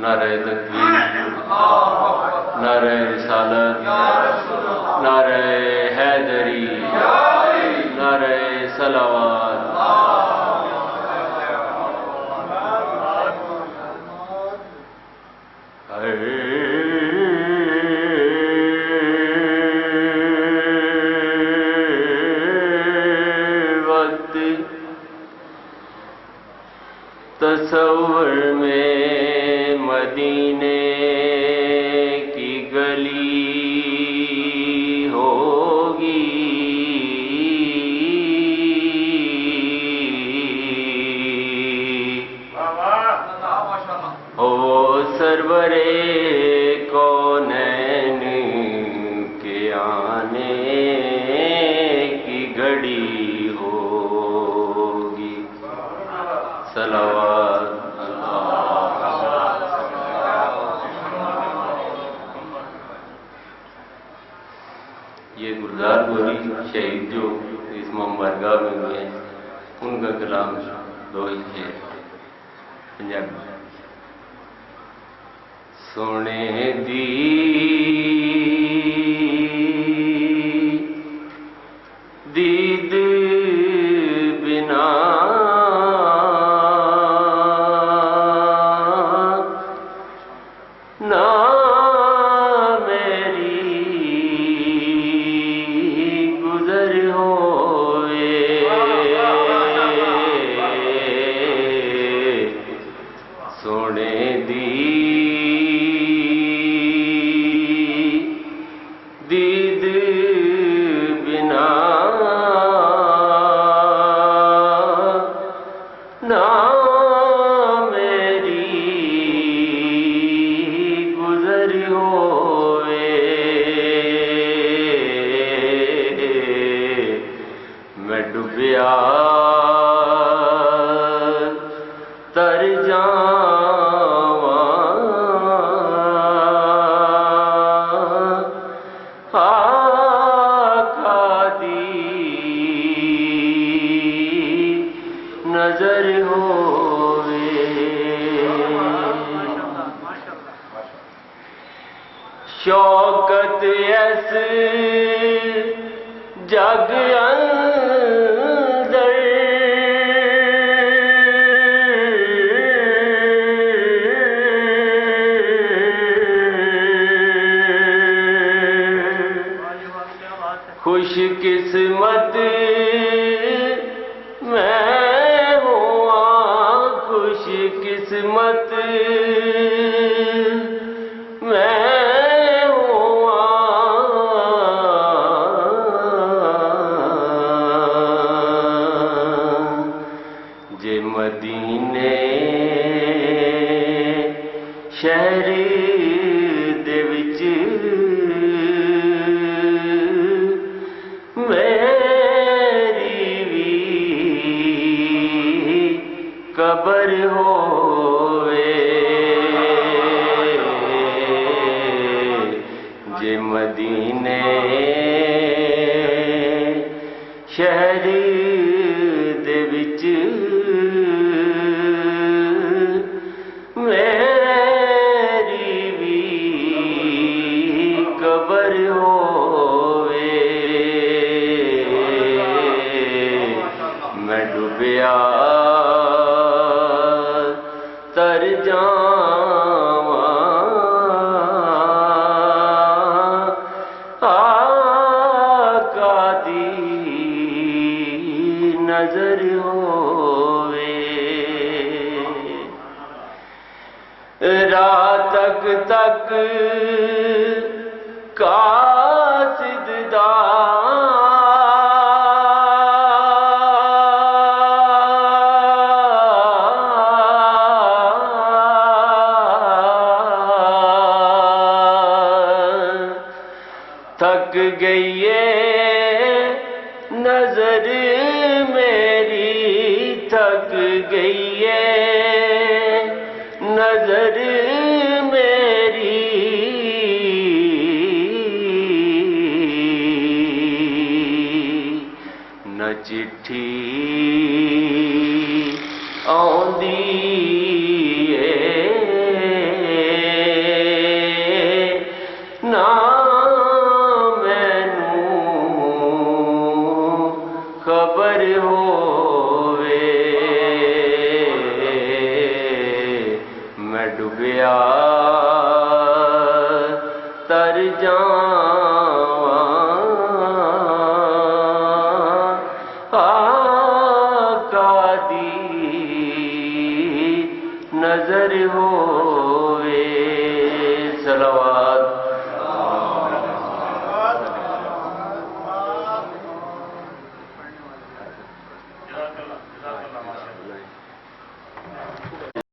नारे तकबीर, नारे रिसालत, नारे हैदरी, नारे सलावत। हर वक्त तसव्वुर में मदीने की गली होगी, हो सरवरे कौनैन के आने की घड़ी होगी। सलावत। ये गुलजार गोरी शहीद जो इस मुबारगा में हुए हैं, उनका कलाम दो ही है पंजाबी। सोने दी दीद बिना ना मेरी गुजर होए, सोने दी दीद बिना ना मेरी गुजर होए, मैं डूबिया तर जावां, आका दी नजर होवे, शौकत ऐस जग अंदर खुश किस्मत मैं हुआ, खुश किस्मत मैं हुआ, जे मदीने शहर दे विच कबर होवे, जे मदीने शहर दे विच मेरी भी कबर होवे, मैं डूबिया तर जावां, आका दी नजर होवे, रात तक कासिदा थक गई ये नजर मेरी, थक गई ये नजर मेरी, न चिट्ठी आउंदी है होवे मैं डुबिया तर जावां आका दी नजर होवे। सलावत